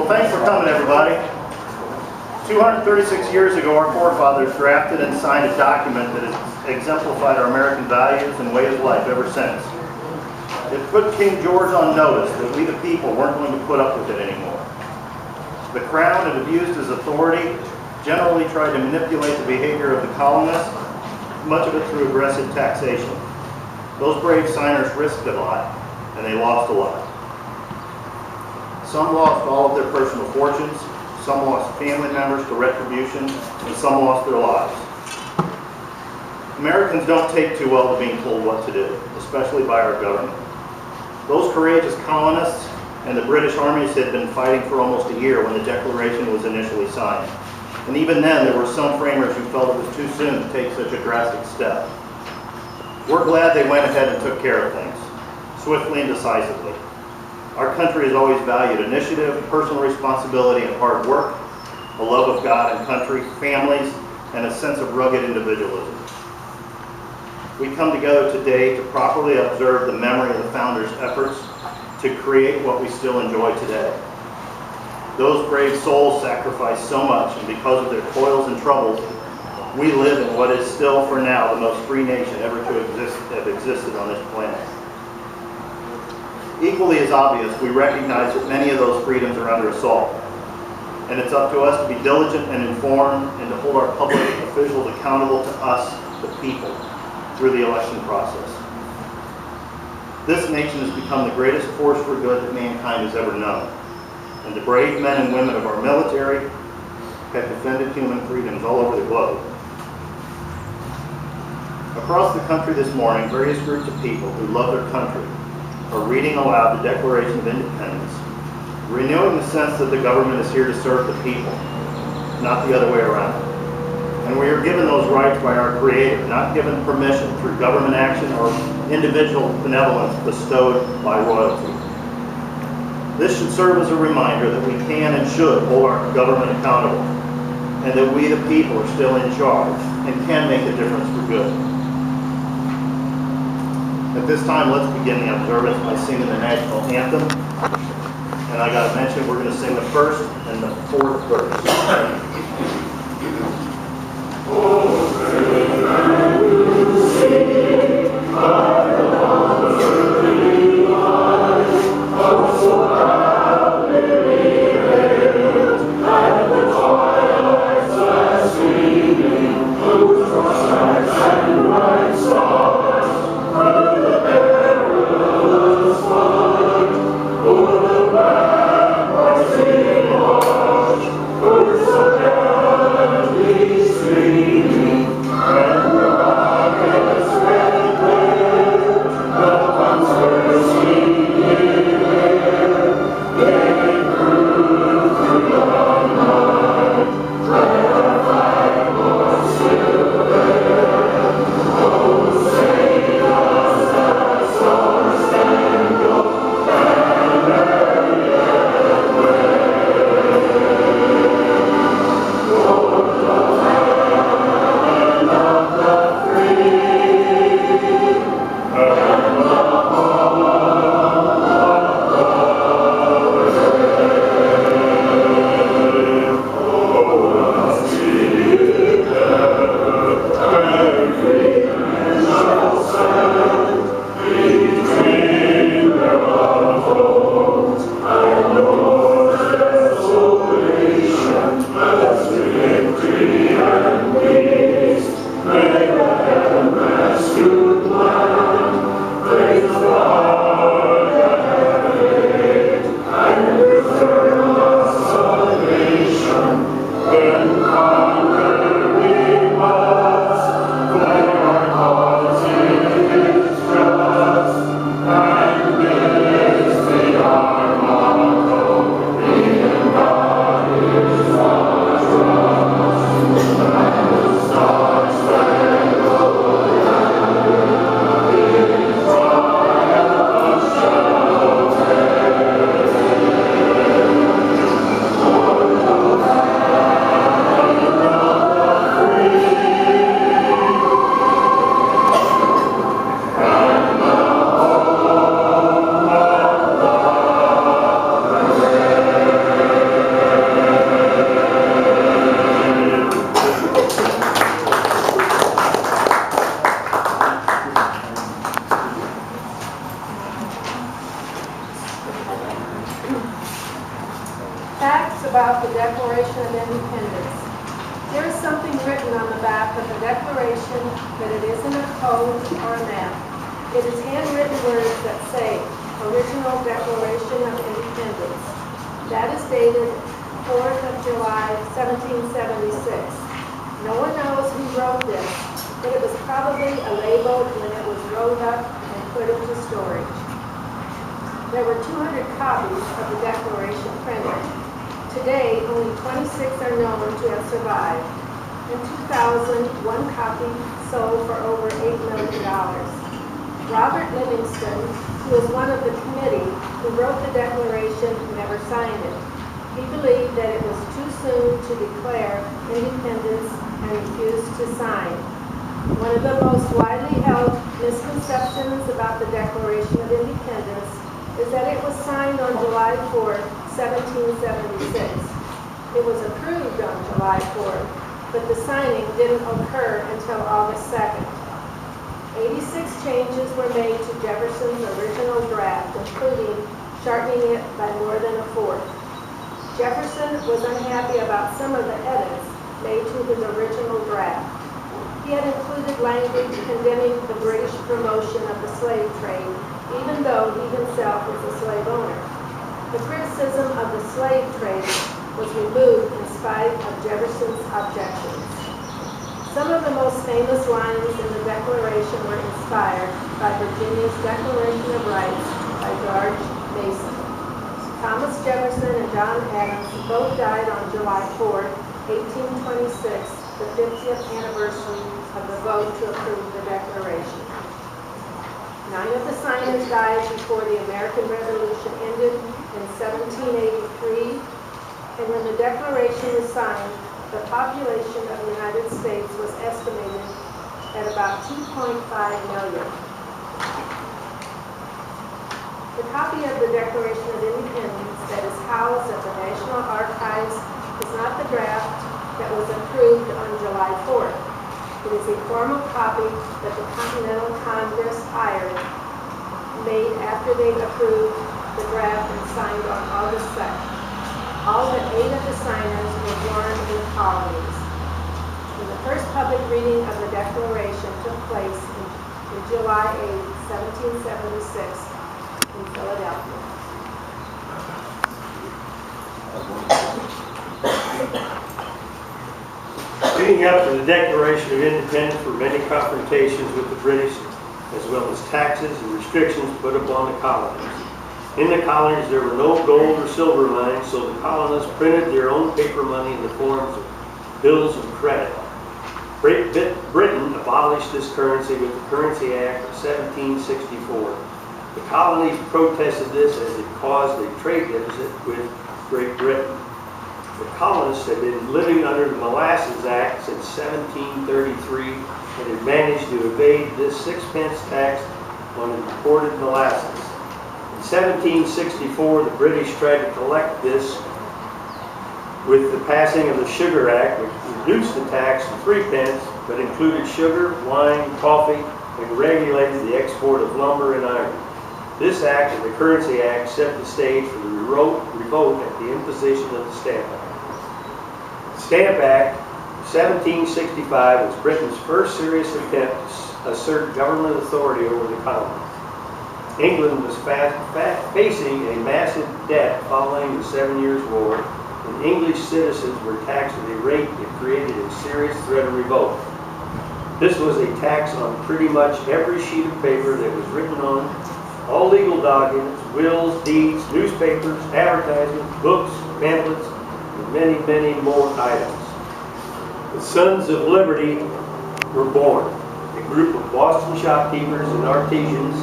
Well, thanks for coming, everybody. 236 years ago, our forefathers drafted and signed a document that has exemplified our American values and way of life ever since. It put King George on notice that we the people weren't going to put up with it anymore. The Crown had abused his authority, generally tried to manipulate the behavior of the colonists, much of it through aggressive taxation. Those brave signers risked a lot, and they lost a lot. Some lost all of their personal fortunes, some lost family members to retribution, and some lost their lives. Americans don't take too well to being told what to do, especially by our government. Those courageous colonists and the British armies had been fighting for almost a year when the Declaration was initially signed. And even then, there were some framers who felt it was too soon to take such a drastic step. We're glad they went ahead and took care of things, swiftly and decisively. Our country has always valued initiative, personal responsibility, and hard work, a love of God and country, families, and a sense of rugged individualism. We come together today to properly observe the memory of the Founders' efforts to create what we still enjoy today. Those brave souls sacrificed so much, and because of their toils and troubles, we live in what is still, for now, the most free nation ever to have existed on this planet. Equally as obvious, we recognize that many of those freedoms are under assault, and it's up to us to be diligent and informed and to hold our public officials accountable to us, the people, through the election process. This nation has become the greatest force for good that mankind has ever known, and the brave men and women of our military have defended human freedoms all over the globe. Across the country this morning, various groups of people who love their country are reading aloud the Declaration of Independence, renewing the sense that the government is here to serve the people, not the other way around. And we are given those rights by our Creator, not given permission through government action or individual benevolence bestowed by royalty. This should serve as a reminder that we can and should hold our government accountable, and that we the people are still in charge and can make a difference for good. At this time, let's begin the observance by singing the national anthem. And I got to mention, we're going to sing the first and the fourth verse. Street. about the Declaration of Independence. There is something written on the back of the Declaration that it isn't a code or a map. It is handwritten words that say, Original Declaration of Independence. That is dated 4th of July, 1776. No one knows who wrote this, but it was probably labeled when it was rolled up and put into storage. There were 200 copies of the Declaration printed. Today, only 26 are known to have survived. In 2000, one copy sold for over $8 million. Robert Livingston, who was one of the committee who wrote the Declaration, never signed it. He believed that it was too soon to declare independence and refused to sign. One of the most widely held misconceptions about the Declaration of Independence is that it was signed on July 4, 1776. It was approved on July 4th, but the signing didn't occur until August 2nd. 86 changes were made to Jefferson's original draft, including shortening it by more than a fourth. Jefferson was unhappy about some of the edits made to his original draft. He had included language condemning the British promotion of the slave trade, even though he himself was a slave owner. The criticism of the slave trade was removed in spite of Jefferson's objections. Some of the most famous lines in the Declaration were inspired by Virginia's Declaration of Rights by George Mason. Thomas Jefferson and John Adams both died on July 4, 1826, the 50th anniversary of the vote to approve the Declaration. 9 of the signers died before the American Revolution ended in 1783, and when the Declaration was signed, the population of the United States was estimated at about 2.5 million. The copy of the Declaration of Independence that is housed at the National Archives is not the draft that was approved on July 4th. It is a formal copy that the Continental Congress hired, made after they approved the draft and signed on August 2nd. All but 8 of the signers were born in the colonies. When the first public reading of the Declaration took place in July 8, 1776 in Philadelphia. Leading up to the Declaration of Independence were many confrontations with the British, as well as taxes and restrictions put upon the colonies. In the colonies, there were no gold or silver mines, so the colonists printed their own paper money in the forms of bills of credit. Britain abolished this currency with the Currency Act of 1764. The colonies protested this as it caused a trade deficit with Great Britain. The colonists had been living under the Molasses Act since 1733 and had managed to evade this 6-pence tax on imported molasses. In 1764, the British tried to collect this with the passing of the Sugar Act, which reduced the tax to 3 pence, but included sugar, wine, coffee, and regulated the export of lumber and iron. This act and the Currency Act set the stage for the revolt at the imposition of the Stamp Act. The Stamp Act of 1765 was Britain's first serious attempt to assert government authority over the colonies. England was facing a massive debt following the 7 Years' War, and English citizens were taxed at a rate that created a serious threat of revolt. This was a tax on pretty much every sheet of paper that was written on, all legal documents, wills, deeds, newspapers, advertisements, books, pamphlets, and many, many more items. The Sons of Liberty were born, a group of Boston shopkeepers and artisans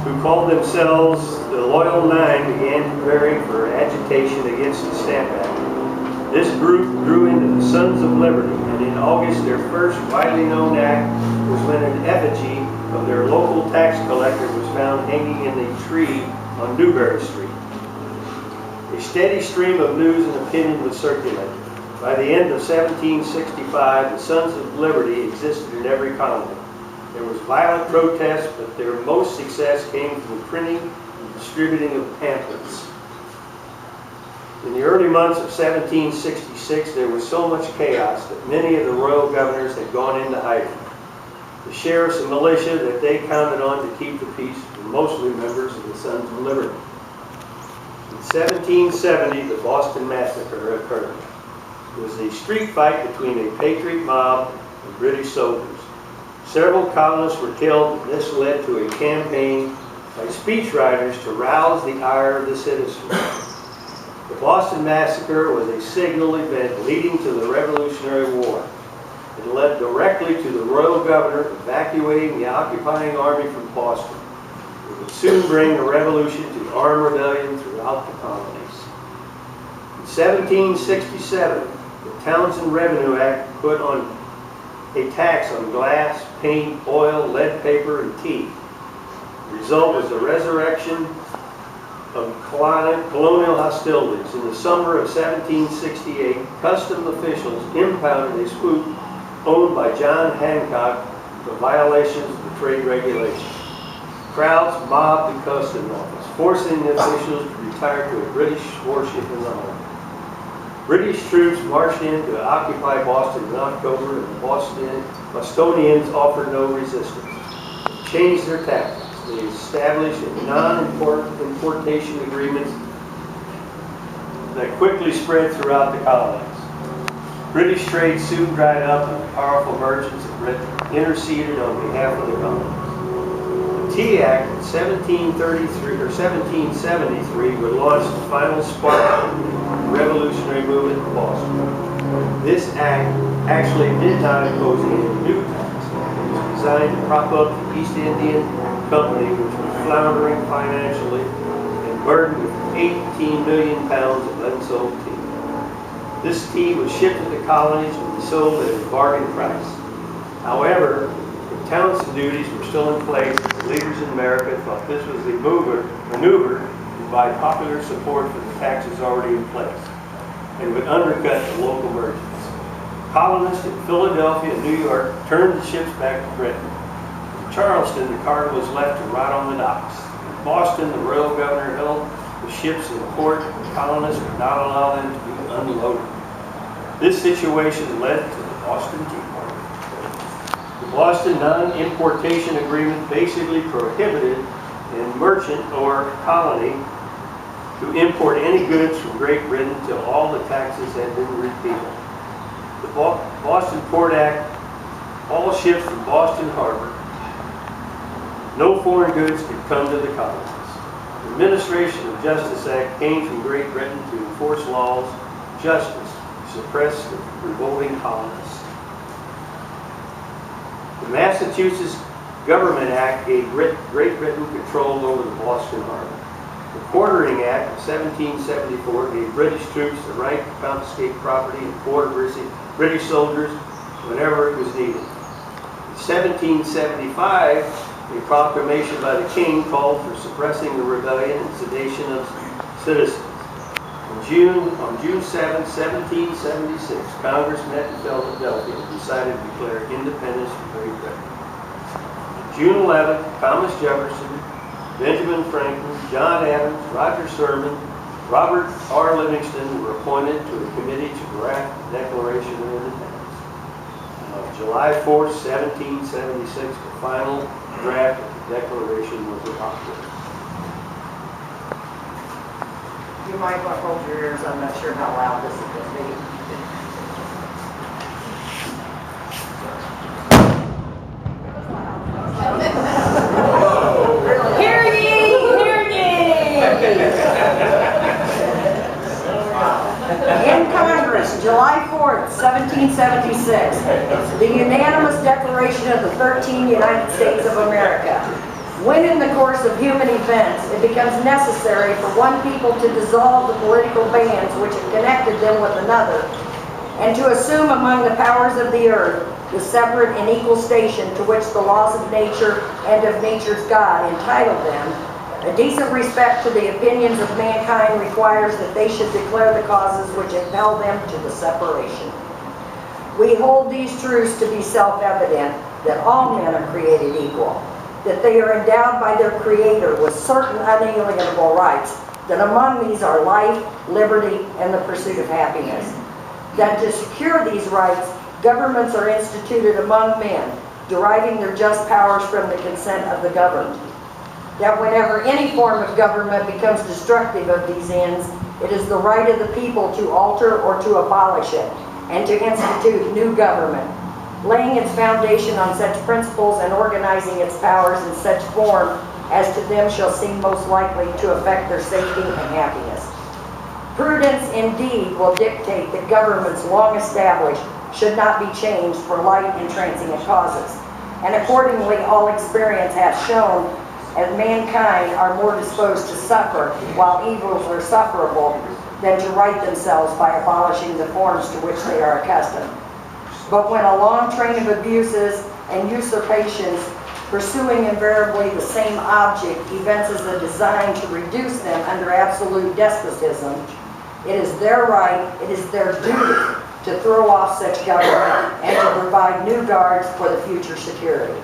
who called themselves the Loyal Nine began preparing for agitation against the Stamp Act. This group grew into the Sons of Liberty, and in August their first widely known act was when an effigy of their local tax collector was found hanging in a tree on Newbury Street. A steady stream of news and opinion was circulated. By the end of 1765, the Sons of Liberty existed in every colony. There was violent protest, but their most success came from the printing and distributing of pamphlets. In the early months of 1766, there was so much chaos that many of the royal governors had gone into hiding. The sheriffs and militia that they counted on to keep the peace were mostly members of the Sons of Liberty. In 1770, the Boston Massacre occurred. It was a street fight between a patriot mob and British soldiers. Several colonists were killed, and this led to a campaign by speechwriters to rouse the ire of the citizens. The Boston Massacre was a signal event leading to the Revolutionary War. It led directly to the royal governor evacuating the occupying army from Boston. It would soon bring the revolution to armed rebellion throughout the colonies. In 1767, the Townshend Revenue Act put on a tax on glass, paint, oil, lead paper, and tea. The result was the resurrection of colonial hostilities. In the summer of 1768, custom officials impounded a sloop owned by John Hancock for violations of the trade regulations. Crowds mobbed the custom office, forcing the officials to retire to a British warship in the harbor. British troops marched in to occupy Boston in October, and the Bostonians offered no resistance. They changed their tactics. They established a non-importation agreement that quickly spread throughout the colonies. British trade soon dried up, and the powerful merchants of Britain interceded on behalf of the colonies. The Tea Act in 1773 would launch the final spark of the revolutionary movement in Boston. This act actually did not impose any new tax. It was designed to prop up the East Indian Company, which was floundering financially and burdened with 18 million pounds of unsold tea. This tea was shipped to the colonies and sold at a bargain price. However, the Townshend duties were still in place, and the leaders in America thought this was a maneuver to buy popular support for the taxes already in place, and would undercut the local merchants. Colonists in Philadelphia and New York turned the ships back to Britain. In Charleston, the cargo was left to rot on the docks. In Boston, the royal governor held the ships in port, and the colonists would not allow them to be unloaded. This situation led to the Boston Tea Party. The Boston Non-Importation Agreement basically prohibited a merchant or colony to import any goods from Great Britain until all the taxes had been repealed. The Boston Port Act, all ships from Boston Harbor, no foreign goods could come to the colonies. The Administration of Justice Act came from Great Britain to enforce laws, justice, to suppress the revolting colonists. The Massachusetts Government Act gave Great Britain control over the Boston Harbor. The Quartering Act of 1774 gave British troops the right to confiscate property and quarter British soldiers whenever it was needed. In 1775, a proclamation by the King called for suppressing the rebellion and sedation of citizens. On June 7, 1776, Congress met in Philadelphia and decided to declare independence from Great Britain. June 11, Thomas Jefferson, Benjamin Franklin, John Adams, Roger Sherman, Robert R. Livingston were appointed to a committee to draft the Declaration of Independence. On July 4, 1776, the final draft of the Declaration was adopted. You might want to hold your ears. I'm not sure how loud this is going to be. Hear ye! Hear ye! In Congress, July 4th, 1776, the unanimous declaration of the 13 United States of America. When in the course of human events it becomes necessary for one people to dissolve the political bands which have connected them with another, and to assume among the powers of the earth the separate and equal station to which the laws of nature and of nature's God entitle them, a decent respect to the opinions of mankind requires that they should declare the causes which impel them to the separation. We hold these truths to be self-evident, that all men are created equal, that they are endowed by their Creator with certain unalienable rights, that among these are life, liberty, and the pursuit of happiness. That to secure these rights, governments are instituted among men, deriving their just powers from the consent of the governed. That whenever any form of government becomes destructive of these ends, it is the right of the people to alter or to abolish it, and to institute new government, laying its foundation on such principles and organizing its powers in such form as to them shall seem most likely to affect their safety and happiness. Prudence indeed will dictate that governments long established should not be changed for light and transient causes, and accordingly all experience hath shown as mankind are more disposed to suffer while evils are sufferable than to right themselves by abolishing the forms to which they are accustomed. But when a long train of abuses and usurpations pursuing invariably the same object evinces a design to reduce them under absolute despotism, it is their right, it is their duty to throw off such government and to provide new guards for the future security.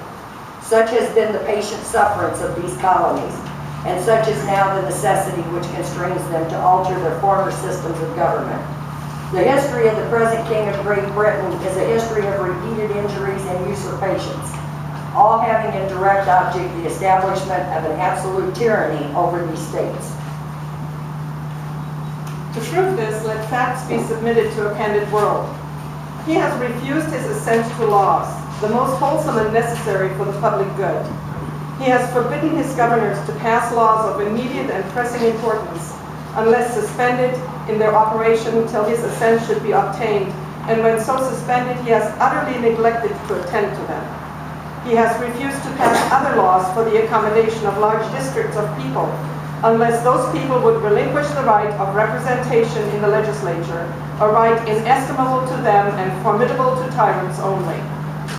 Such has been the patient sufferance of these colonies, and such is now the necessity which constrains them to alter their former systems of government. The history of the present King of Great Britain is a history of repeated injuries and usurpations, all having in direct object the establishment of an absolute tyranny over these states. To prove this, let facts be submitted to a candid world. He has refused his assent to laws, the most wholesome and necessary for the public good. He has forbidden his governors to pass laws of immediate and pressing importance, unless suspended in their operation till his assent should be obtained, and when so suspended he has utterly neglected to attend to them. He has refused to pass other laws for the accommodation of large districts of people, unless those people would relinquish the right of representation in the legislature, a right inestimable to them and formidable to tyrants only.